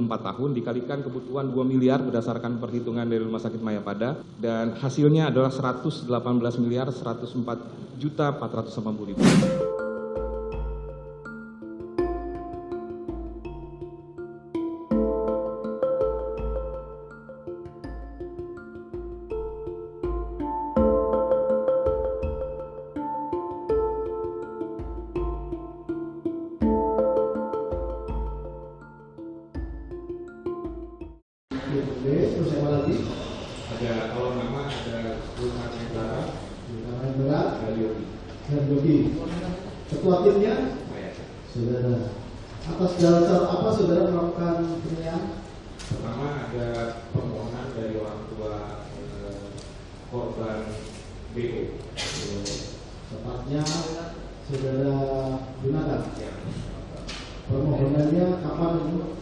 4 tahun dikalikan kebutuhan 2 miliar berdasarkan perhitungan dari Rumah Sakit Mayapada, dan hasilnya adalah 118 miliar 104 juta 480 ribu. Terus apa lagi? Ada kalau nama ada Rumah Negara, dan Yogi. Ketua timnya saudara. Atas dasar apa saudara melakukan penilaian? pertama ada permohonan dari orang tua korban BO. Tepatnya saudara gunakan. Ya. Permohonannya kapan itu?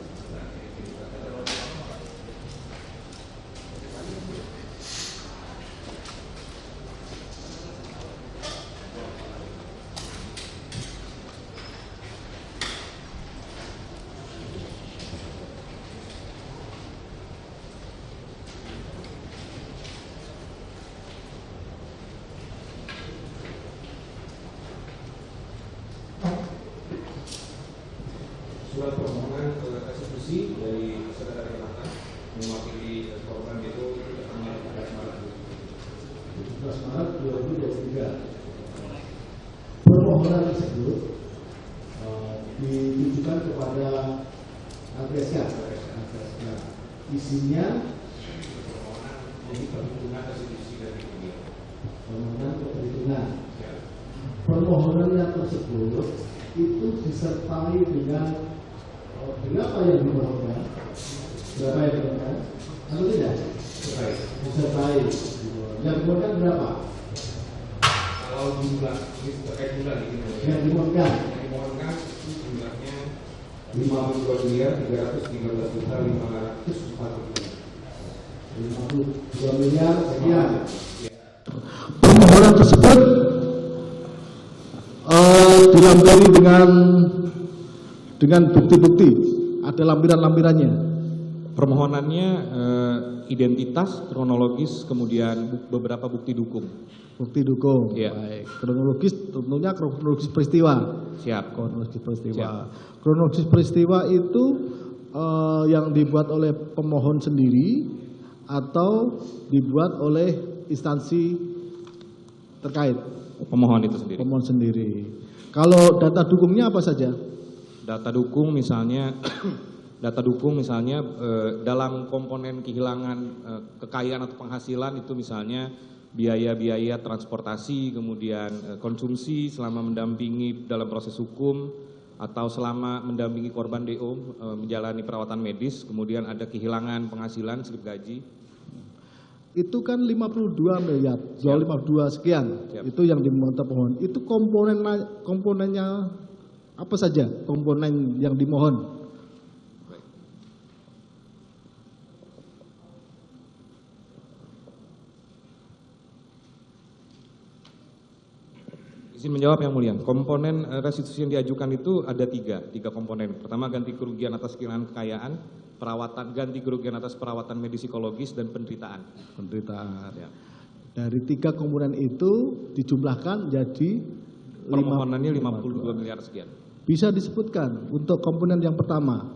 Surat permohonan restitusi dari saudara Renata mewakili korban itu tanggal 17 Maret 17 Maret 2023. Permohonan tersebut ditujukan kepada LPSK. Isinya jadi perhitungan restitusi dari kemudian. permohonan perhitungan. Permohonan yang tersebut itu disertai dengan berapa yang dimohonkan, berapa yang dimohonkan, atau tidak? Disertai. Yang dimohonkan berapa? Kalau jumlah terkait jumlah Yang dimohonkan itu jumlahnya 52 miliar 313 juta 52 miliar sekian. Permohonan tersebut dilampiri dengan bukti-bukti, ada lampiran-lampirannya. Permohonannya identitas, kronologis, kemudian beberapa bukti dukung. Bukti dukung. Iya. Baik. Kronologis tentunya kronologis peristiwa. Siap. Kronologis peristiwa. Siap. Kronologis peristiwa itu yang dibuat oleh pemohon sendiri atau dibuat oleh instansi terkait. Pemohon itu sendiri. Pemohon sendiri. Kalau data dukungnya apa saja? Data dukung misalnya dalam komponen kehilangan kekayaan atau penghasilan itu misalnya biaya-biaya transportasi, kemudian konsumsi selama mendampingi dalam proses hukum atau selama mendampingi korban DO menjalani perawatan medis, kemudian ada kehilangan penghasilan slip gaji. Itu kan 52 miliar, 52 sekian. Siap. Itu yang dimohon pemohon. Itu komponennya apa saja komponen yang dimohon? Baik. Izin menjawab yang mulia. Komponen restitusi yang diajukan itu ada tiga komponen. Pertama, ganti kerugian atas kehilangan kekayaan, ganti kerugian atas perawatan medis psikologis, dan penderitaan. Penderitaan. Ya. Dari 3 komponen itu dijumlahkan jadi Permohonannya 52 miliar sekian. Bisa disebutkan untuk komponen yang pertama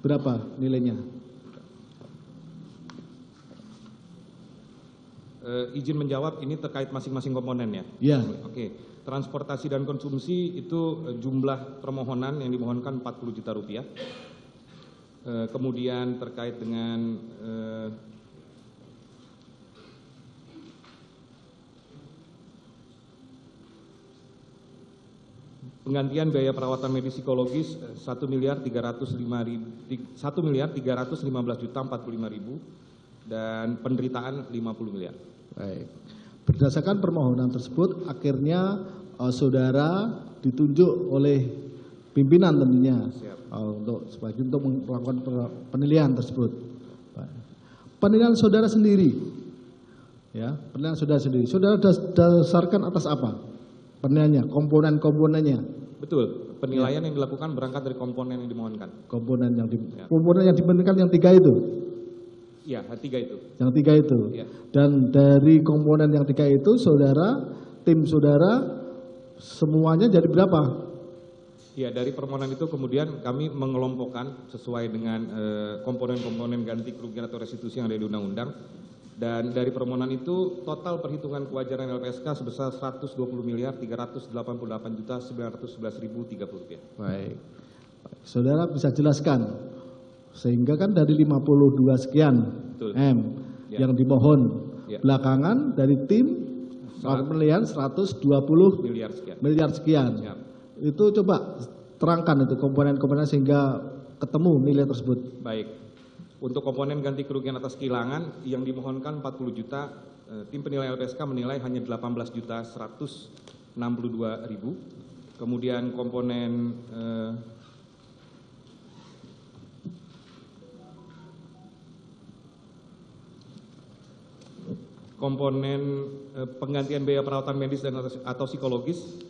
berapa nilainya? Izin menjawab, ini terkait masing-masing komponen ya? Ya. Oke. Transportasi dan konsumsi itu jumlah permohonan yang dimohonkan 40 juta rupiah. Kemudian terkait dengan penggantian biaya perawatan medis psikologis 1 miliar 315 juta 45 ribu, dan penderitaan 50 miliar. Baik. Berdasarkan permohonan tersebut, akhirnya saudara ditunjuk oleh pimpinan tentunya untuk melakukan penilaian tersebut. Penilaian saudara sendiri, ya, penilaian saudara sendiri. Saudara dasarkan atas apa? Penilaiannya, komponen-komponennya. Betul. Penilaian yang dilakukan berangkat dari komponen yang dimohonkan. Komponen yang Ya. komponen yang dimenangkan yang 3 itu. Iya, 3 itu. Yang 3 itu. Ya. Dan dari komponen yang 3 itu tim saudara semuanya jadi berapa? Ya, dari permohonan itu kemudian kami mengelompokkan sesuai dengan komponen-komponen ganti kerugian atau restitusi yang ada di undang-undang. Dan dari permohonan itu total perhitungan kewajaran LPSK sebesar 120.388.911.030 rupiah. Baik. Saudara bisa jelaskan, sehingga kan dari 52 sekian Betul. M Ya. yang dimohon, Ya. belakangan dari tim penilaian 120 miliar sekian. miliar sekian. Ya. Itu coba terangkan itu komponen-komponen sehingga ketemu nilai tersebut. Baik. Untuk komponen ganti kerugian atas kehilangan yang dimohonkan 40 juta, tim penilai LPSK menilai hanya 18.162.000. Kemudian komponen penggantian biaya perawatan medis dan atau psikologis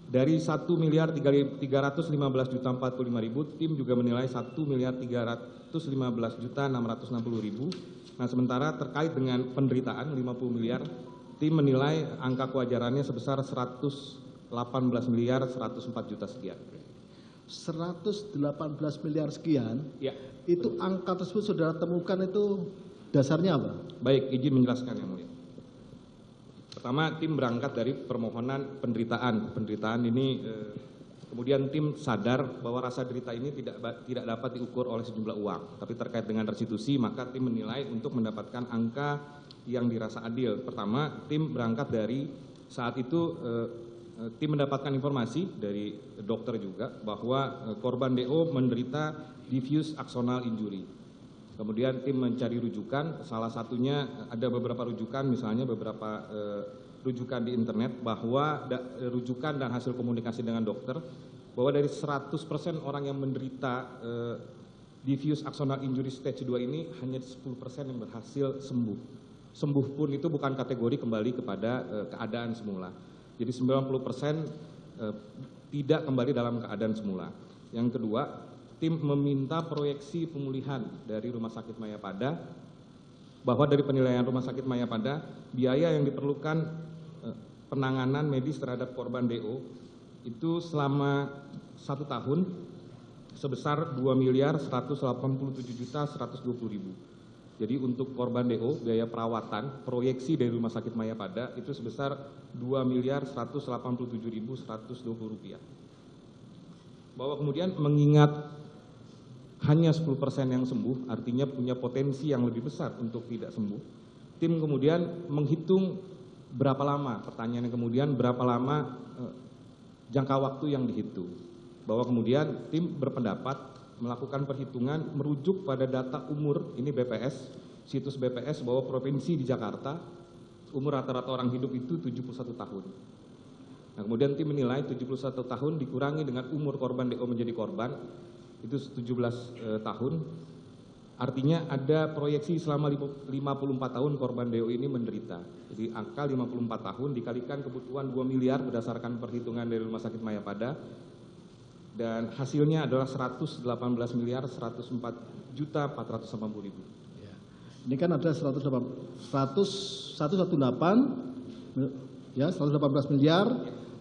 dari 1.315.045.000, tim juga menilai 1.315.660.000. Nah, sementara terkait dengan penderitaan 50 miliar, tim menilai angka kewajarannya sebesar 118.104.000.000 sekian. 118 miliar sekian, Ya, itu angka tersebut saudara temukan itu dasarnya apa? baik, izin menjelaskan yang mulia. Pertama, tim berangkat dari permohonan penderitaan. Penderitaan ini kemudian tim sadar bahwa rasa derita ini tidak dapat diukur oleh sejumlah uang, tapi terkait dengan restitusi, maka tim menilai untuk mendapatkan angka yang dirasa adil. Pertama, tim berangkat dari saat itu tim mendapatkan informasi dari dokter juga bahwa korban DO menderita diffuse axonal injury. Kemudian tim mencari rujukan, salah satunya ada beberapa rujukan, misalnya beberapa rujukan di internet bahwa rujukan dan hasil komunikasi dengan dokter bahwa dari 100% orang yang menderita diffuse axonal injury stage 2 ini hanya 10% yang berhasil sembuh. Sembuh pun itu bukan kategori kembali kepada keadaan semula. Jadi 90% tidak kembali dalam keadaan semula. Yang kedua, tim meminta proyeksi pemulihan dari Rumah Sakit Mayapada bahwa dari penilaian Rumah Sakit Mayapada biaya yang diperlukan penanganan medis terhadap korban DO itu selama 1 tahun sebesar 2.187.120.000. Jadi untuk korban DO biaya perawatan proyeksi dari Rumah Sakit Mayapada itu sebesar 2.187.120 rupiah. Bahwa kemudian mengingat hanya 10% yang sembuh, artinya punya potensi yang lebih besar untuk tidak sembuh. Tim kemudian menghitung berapa lama, pertanyaannya kemudian berapa lama jangka waktu yang dihitung. Bahwa kemudian tim berpendapat melakukan perhitungan merujuk pada data umur, ini BPS, situs BPS bahwa provinsi di Jakarta, umur rata-rata orang hidup itu 71 tahun. Nah, kemudian tim menilai 71 tahun dikurangi dengan umur korban DO menjadi korban, itu 17 tahun, artinya ada proyeksi selama 54 tahun korban DO ini menderita. Jadi angka 54 tahun dikalikan kebutuhan 2 miliar berdasarkan perhitungan dari Rumah Sakit Mayapada, dan hasilnya adalah 118.104.480.000. Ya. Ini kan ada 118 ya, 118 miliar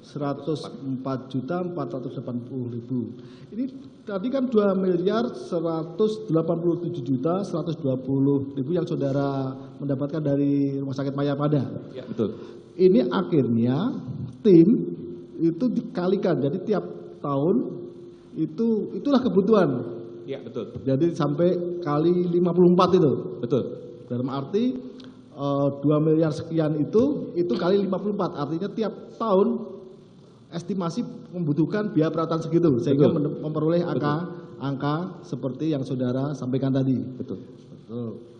104.480.000. Ini tadi kan 2.187.120.000 yang saudara mendapatkan dari Rumah Sakit Mayapada. Ya, betul. Ini akhirnya tim itu dikalikan, jadi tiap tahun itulah kebutuhan. Ya, betul. Jadi sampai kali 54 itu. Betul. Dalam arti 2 miliar sekian itu kali 54, artinya tiap tahun estimasi membutuhkan biaya perawatan segitu sehingga memperoleh angka seperti yang saudara sampaikan tadi. Betul. Betul.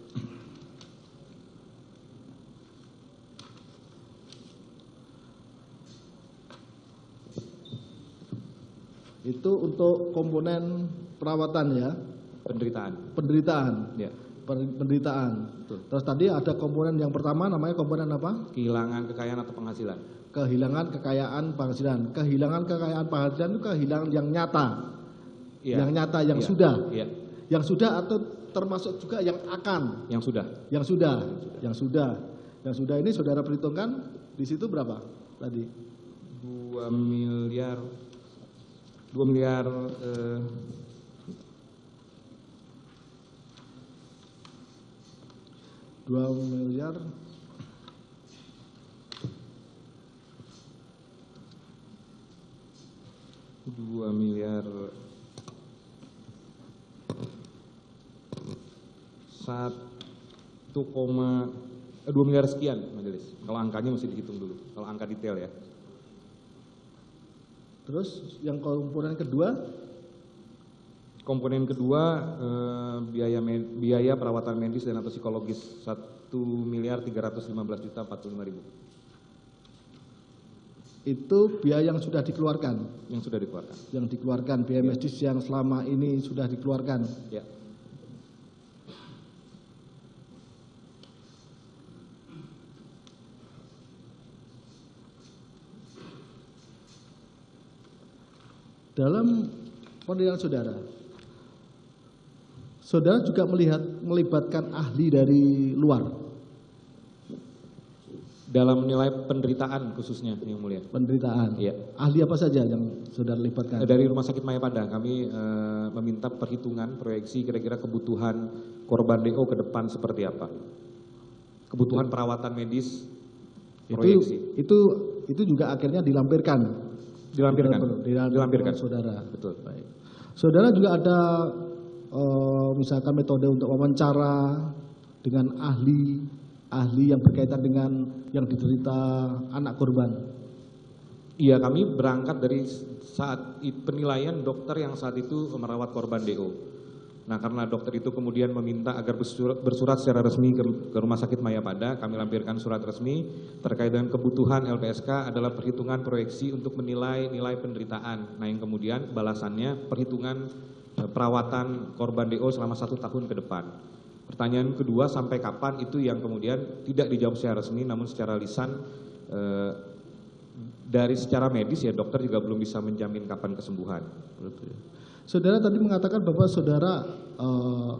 Itu untuk komponen perawatan ya, Penderitaan. penderitaan. Ya. penderitaan. Betul. Terus tadi ada komponen yang pertama namanya komponen apa? Kehilangan kekayaan atau penghasilan. Kehilangan kekayaan penghasilan. Kehilangan kekayaan penghasilan itu kehilangan yang nyata. Iya. Yang nyata, yang Iya. sudah. Iya. Yang sudah atau termasuk juga yang akan. Yang sudah. Yang sudah. Yang sudah. Yang sudah ini saudara perhitungkan di situ berapa tadi? 2 miliar 2 miliar 2 miliar 2 miliar sekian, Majelis. Kalau angkanya mesti dihitung dulu. Kalau angka detail ya. Terus yang komponen kedua? Komponen kedua biaya perawatan medis dan atau psikologis 1 miliar 315 juta 45.000. Itu biaya yang sudah dikeluarkan. Yang sudah dikeluarkan. Yang dikeluarkan biaya medis yang selama ini sudah dikeluarkan. Ya. Dalam penilaian saudara, saudara juga melibatkan ahli dari luar Dalam menilai penderitaan khususnya yang mulia. penderitaan. Iya. Ahli apa saja yang saudara libatkan? Dari Rumah Sakit Mayapada kami meminta perhitungan proyeksi kira-kira kebutuhan korban DO ke depan seperti apa. Kebutuhan perawatan medis proyeksi. Itu juga akhirnya dilampirkan. Dilampirkan. Saudara. Betul. Baik. Saudara juga ada misalkan metode untuk wawancara dengan ahli yang berkaitan dengan yang diderita anak korban. Iya, kami berangkat dari saat penilaian dokter yang saat itu merawat korban DO. Nah, karena dokter itu kemudian meminta agar bersurat secara resmi ke Rumah Sakit Mayapada, kami lampirkan surat resmi terkait dengan kebutuhan LPSK adalah perhitungan proyeksi untuk menilai nilai penderitaan. Nah, yang kemudian balasannya perhitungan perawatan korban DO selama 1 tahun ke depan. Pertanyaan kedua, sampai kapan itu yang kemudian tidak dijawab secara resmi namun secara lisan dari secara medis ya dokter juga belum bisa menjamin kapan kesembuhan. Saudara tadi mengatakan bahwa saudara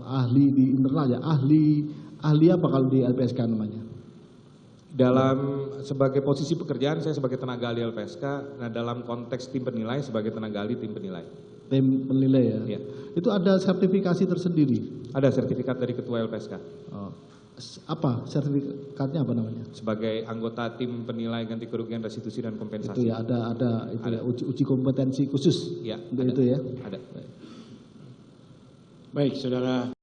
ahli di internal ya, ahli apa kalau di LPSK namanya? Dalam sebagai posisi pekerjaan saya sebagai tenaga ahli LPSK, nah dalam konteks tim penilai sebagai tenaga ahli tim penilai. Tim penilai ya. Ya. Itu ada sertifikasi tersendiri. Ada sertifikat dari ketua LPSK. Apa sertifikatnya apa namanya? Sebagai anggota tim penilai ganti kerugian restitusi dan kompensasi. Itu ya ada itu ya uji kompetensi khusus. Ya, untuk ada. itu ya. Ada. Baik, saudara